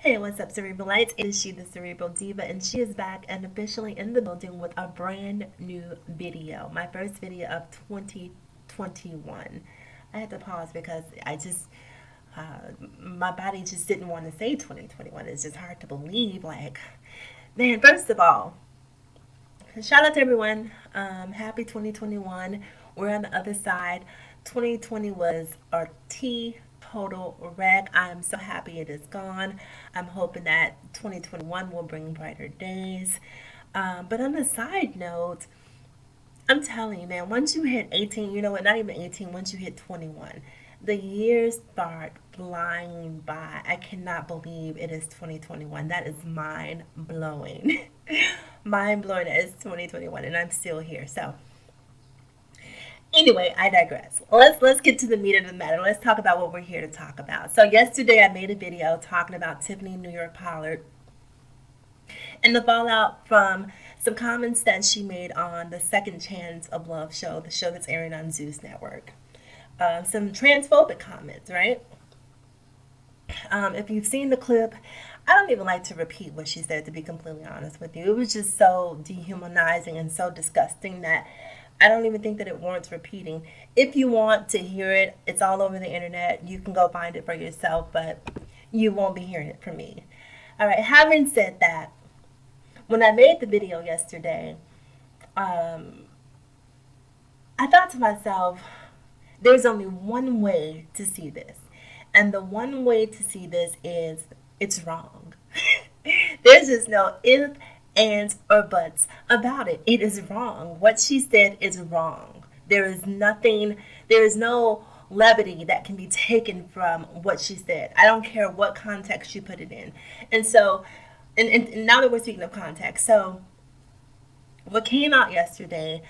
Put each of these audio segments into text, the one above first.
Hey, what's up, Cerebralites? It is she, the Cerebral Diva, and she is back and officially in the building with a brand new video. My first video of 2021. I had to pause because my body just didn't want to say 2021. It's just hard to believe. Like, man, first of all, shout out to everyone. Happy 2021. We're on the other side. 2020 was our total wreck. I am so happy it is gone. I'm hoping that 2021 will bring brighter days. But on a side note, I'm telling you, man, once you hit 18, you know what, not even 18, once you hit 21, the years start flying by. I cannot believe it is 2021. That is mind blowing. Mind blowing. It is 2021 and I'm still here. So, anyway, I digress. Let's get to the meat of the matter. Let's talk about what we're here to talk about. So yesterday I made a video talking about Tiffany NY Pollard and the fallout from some comments that she made on the Second Chance of Love show, the show that's airing on Zeus Network. Some transphobic comments, right? If you've seen the clip, I don't even like to repeat what she said, to be completely honest with you. It was just so dehumanizing and so disgusting that I don't even think that it warrants repeating. If you want to hear it, it's all over the internet. You can go find it for yourself, but you won't be hearing it from me. All right, having said that, when I made the video yesterday, I thought to myself, there's only one way to see this. And the one way to see this is it's wrong. There's just no if, ands, or buts about it. It is wrong. What she said is wrong. There is nothing, there is no levity that can be taken from what she said. I don't care what context you put it in. And so, and now that we're speaking of context, so what came out yesterday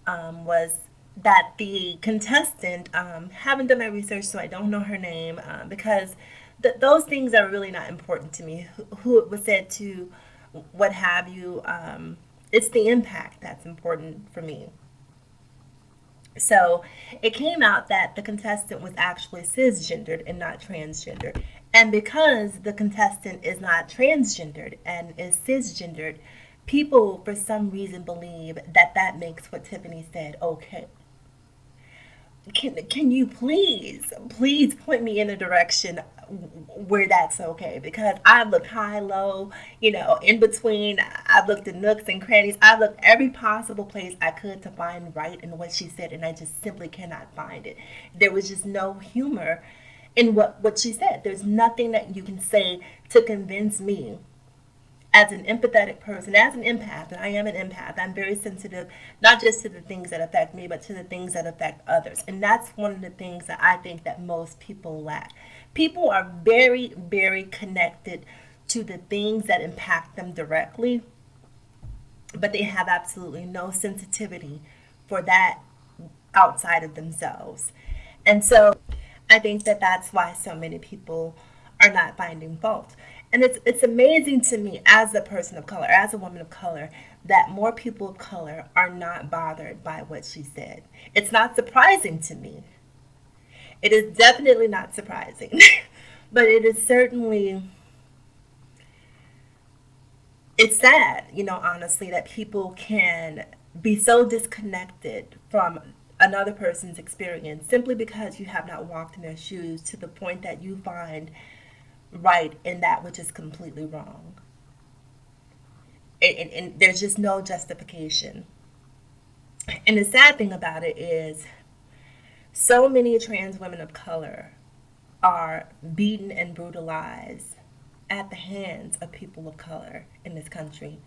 was that the contestant, haven't done my research, so I don't know her name, because those things are really not important to me. Who it was said to, what have you. It's the impact that's important for me. So it came out that the contestant was actually cisgendered and not transgendered. And because the contestant is not transgendered and is cisgendered, people for some reason believe that that makes what Tiffany said okay. Can you please point me in a direction where that's okay? Because I've looked high, low, in between. I've looked in nooks and crannies. I've looked every possible place I could to find right in what she said, and I just simply cannot find it. There was just no humor in what she said. There's nothing that you can say to convince me as an empathetic person, as an empath, and I am an empath, I'm very sensitive, not just to the things that affect me, but to the things that affect others. And that's one of the things that I think that most people lack. People are very, very connected to the things that impact them directly, but they have absolutely no sensitivity for that outside of themselves. And so I think that that's why so many people are not finding fault. And it's amazing to me as a person of color, as a woman of color, that more people of color are not bothered by what she said. It's not surprising to me. It is definitely not surprising. But it is certainly, it's sad, honestly, that people can be so disconnected from another person's experience simply because you have not walked in their shoes to the point that you find right in that which is completely wrong. And there's just no justification. And the sad thing about it is so many trans women of color are beaten and brutalized at the hands of people of color in this country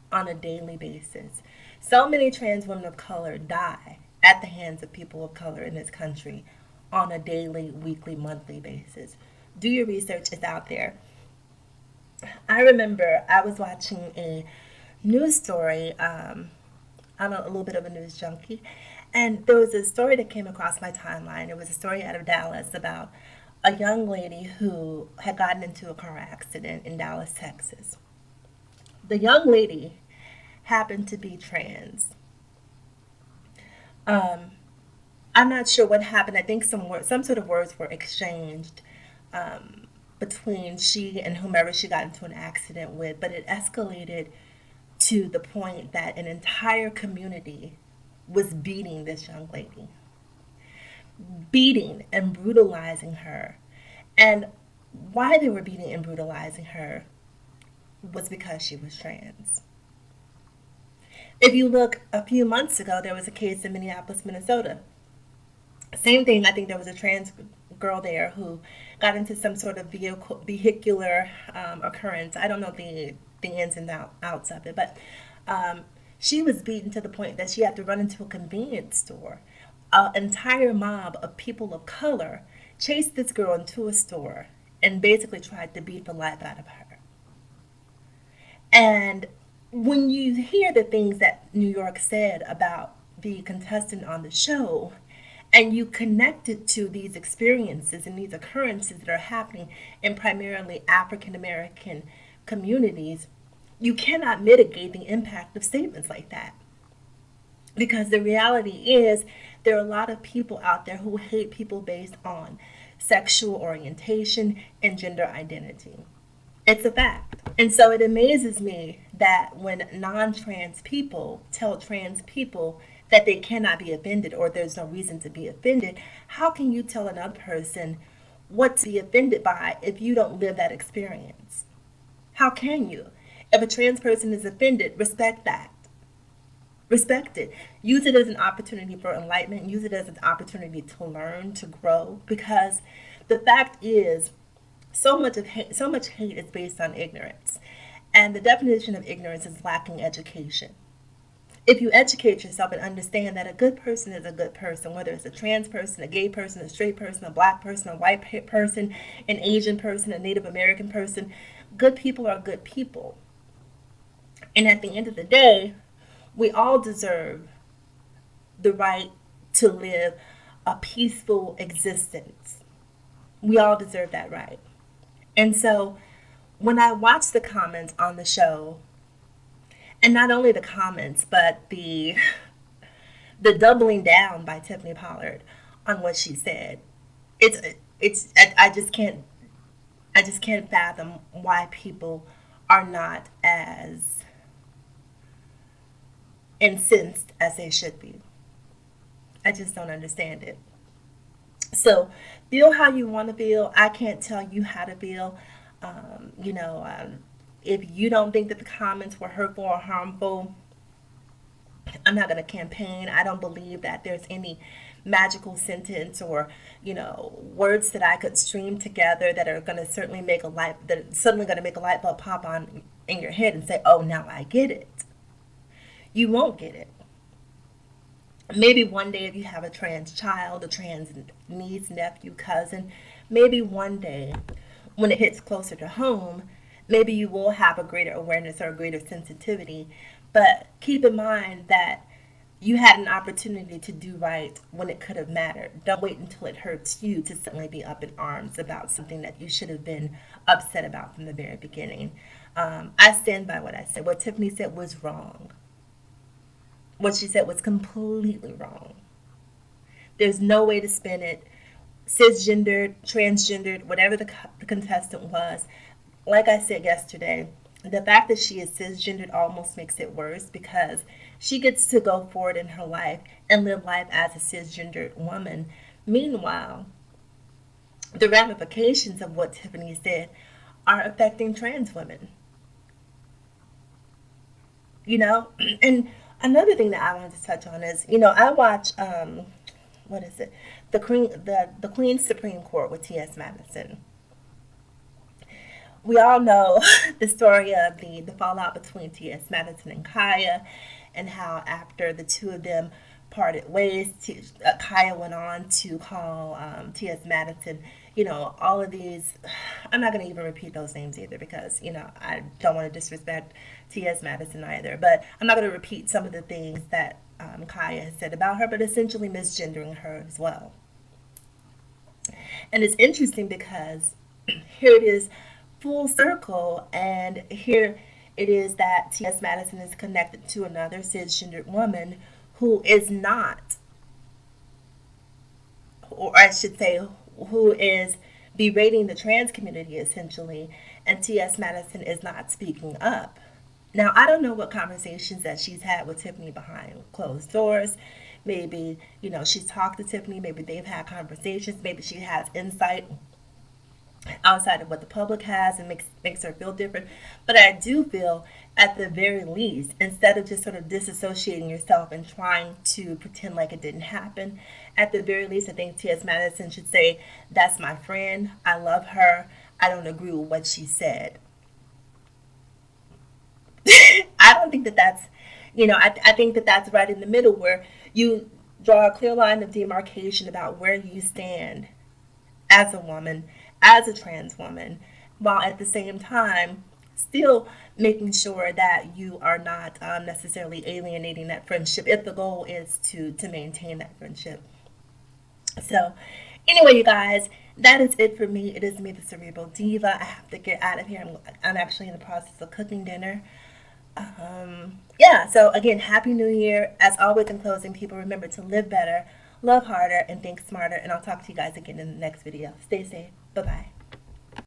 on a daily basis. So many trans women of color die at the hands of people of color in this country on a daily, weekly, monthly basis. Do your research, it's out there. I remember I was watching a news story. I'm a little bit of a news junkie. And there was a story that came across my timeline. It was a story out of Dallas about a young lady who had gotten into a car accident in Dallas, Texas. The young lady happened to be trans. Um, I'm not sure what happened. I think some sort of words were exchanged. Um, between she and whomever she got into an accident with, but it escalated to the point that an entire community was beating this young lady, beating and brutalizing her. And why they were beating and brutalizing her was because she was trans. If you look a few months ago, there was a case in Minneapolis, Minnesota. Same thing, I think there was a trans girl there who got into some sort of vehicular occurrence. I don't know the ins and outs of it, but um, she was beaten to the point that she had to run into a convenience store. An entire mob of people of color chased this girl into a store and basically tried to beat the life out of her. And when you hear the things that New York said about the contestant on the show, and you connect it to these experiences and these occurrences that are happening in primarily African American communities, you cannot mitigate the impact of statements like that. Because the reality is, there are a lot of people out there who hate people based on sexual orientation and gender identity. It's a fact. And so it amazes me that when non trans people tell trans people that they cannot be offended or there's no reason to be offended, how can you tell another person what to be offended by if you don't live that experience? How can you? If a trans person is offended, respect that. Respect it. Use it as an opportunity for enlightenment. Use it as an opportunity to learn, to grow, because the fact is, so much hate is based on ignorance. And the definition of ignorance is lacking education. If you educate yourself and understand that a good person is a good person, whether it's a trans person, a gay person, a straight person, a black person, a white person, an Asian person, a Native American person, good people are good people. And at the end of the day, we all deserve the right to live a peaceful existence. We all deserve that right. And so when I watched the comments on the show, and not only the comments, but the doubling down by Tiffany Pollard on what she said, it's I just can't fathom why people are not as incensed as they should be. I just don't understand it. So feel how you want to feel. I can't tell you how to feel. You know, if you don't think that the comments were hurtful or harmful, I'm not going to campaign. I don't believe that there's any magical sentence or, words that I could stream together that are going to certainly make a light, that are suddenly going to make a light bulb pop on in your head and say, oh, now I get it. You won't get it. Maybe one day if you have a trans child, a trans niece, nephew, cousin, maybe one day when it hits closer to home, maybe you will have a greater awareness or a greater sensitivity. But keep in mind that you had an opportunity to do right when it could have mattered. Don't wait until it hurts you to suddenly be up in arms about something that you should have been upset about from the very beginning. I stand by what I said. What Tiffany said was wrong. What she said was completely wrong. There's no way to spin it. Cisgendered, transgendered, whatever the contestant was. Like I said yesterday, the fact that she is cisgendered almost makes it worse because she gets to go forward in her life and live life as a cisgendered woman. Meanwhile, the ramifications of what Tiffany said are affecting trans women. And another thing that I wanted to touch on is, I watch what is it? The Queen's Supreme Court with TS Madison. We all know the story of the fallout between T.S. Madison and Kaya, and how after the two of them parted ways, Kaya went on to call T.S. Madison, all of these. I'm not going to even repeat those names either because, I don't want to disrespect T.S. Madison either. But I'm not going to repeat some of the things that Kaya has said about her, but essentially misgendering her as well. And it's interesting because here it is full circle, and here it is that T.S. Madison is connected to another cisgendered woman who is not, or I should say, who is berating the trans community essentially, and TS Madison is not speaking up. Now, I don't know what conversations that she's had with Tiffany behind closed doors. Maybe, she's talked to Tiffany. Maybe they've had conversations. Maybe she has insight outside of what the public has and makes her feel different. But I do feel, at the very least, instead of just sort of disassociating yourself and trying to pretend like it didn't happen, at the very least, I think T.S. Madison should say, "That's my friend. I love her. I don't agree with what she said." I don't think that that's, I think that that's right in the middle where you draw a clear line of demarcation about where you stand as a woman, as a trans woman, while at the same time still making sure that you are not necessarily alienating that friendship if the goal is to maintain that friendship. So, anyway, you guys, that is it for me. It is me, the Cerebral Diva. I have to get out of here. I'm actually in the process of cooking dinner. Yeah, so again, Happy New Year. As always, in closing, people, remember to live better, love harder, and think smarter. And I'll talk to you guys again in the next video. Stay safe. Bye bye.